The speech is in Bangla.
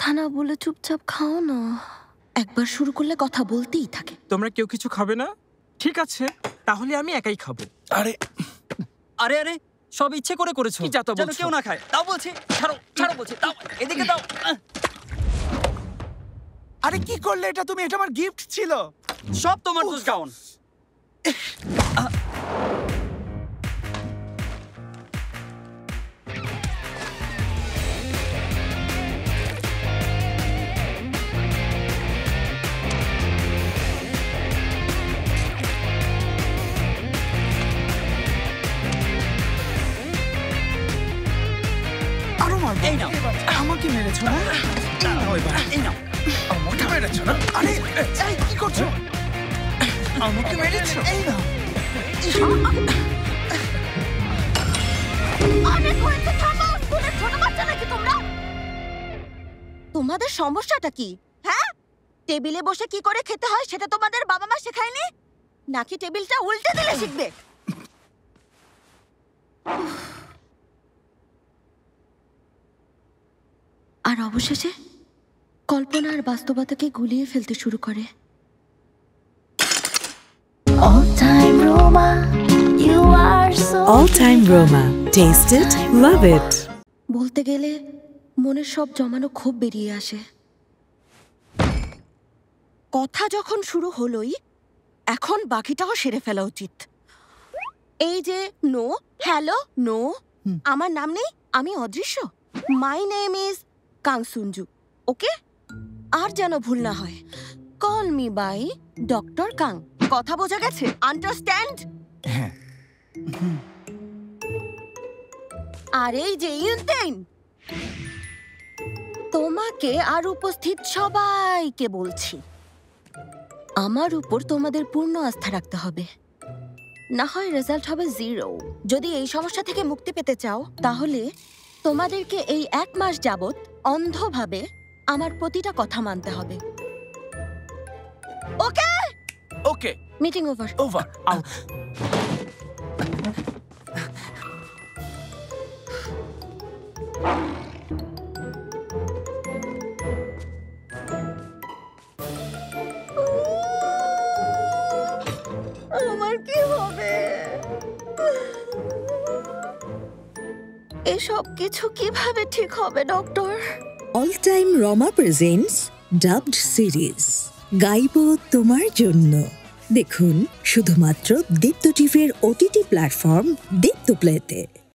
কথা না বলে চুপচাপ খাও না। একবার শুরু করলে কথা বলতেই থাকে। তোমরা কেউ কিছু খাবে না? ঠিক আছে, তাহলে আমি একাই খাবো। আরে আরে আরে সব ইচ্ছে করে করেছো, কি যা তা যেন বলছো? কেউ না খায়। তাও বলছি, ছাড়ো ছাড়ো বলছি, দাও এদিকে দাও। আরে কি করলে এটা তুমি? এটা আমার গিফট ছিল। সব তোমার দোষ গাউন। আরো মারবো। এই নাও। আমাকে মেরেছো না? এই নাও এবার। এই নাও। আমাকে মেরেছো না? আরে এই কি করছো? আমাকে মেরেছো? এই নাও। অনেক হয়েছে, থামো। স্কুলের ছোট বাচ্চা নাকি তোমরা? তোমাদের সমস্যাটা কি? হ্যাঁ, টেবিলে বসে কি করে খেতে হয় সেটা তোমাদের বাবা মা শেখায়নি? নাকি টেবিলটা উল্টে দিলে শিখবে? আর অবশেষে কল্পনা আর বাস্তবতাকে গুলিয়ে ফেলতে শুরু করে। All time Roma, you are so All Time Roma. Taste it, love it. বলতে গেলে মনের সব জমানো ক্ষোভ বেরিয়ে আসে। কথা যখন শুরু হলোই, এখন বাকিটাও সেরে ফেলা উচিত। এই যে নো, হ্যালো, নো, আমার নাম নেই, আমি অদৃশ্য। মাই নেম ইজ কাং সুনজু, ওকে? আর যেন ভুল না হয়, call me by doctor Kang. কথা বোঝা গেছে? আন্ডারস্ট্যান্ড? হ্যাঁ। আর এই যে ইউনতেইন, তোমাকে আর উপস্থিত সবাইকে বলছি, আমার উপর তোমাদের পূর্ণ আস্থা রাখতে হবে, না হয় রেজাল্ট হবে 0। যদি এই সমস্যা থেকে মুক্তি পেতে চাও, তাহলে তোমাদেরকে এই 1 মাস যাবত অন্ধভাবে আমার প্রতিটা কথা মানতে হবে। ওকে? ওকে, মিটিং ওভার। ওভার। আউট। আমার কি হবে? এসব কিছু কিভাবে ঠিক হবে doctor? All Time Roma presents Dubbed Series. গাইব তোমার জন্য। দেখুন শুধুমাত্র দীপ্ত টিভির OTT প্ল্যাটফর্ম দীপ্ত প্লেতে।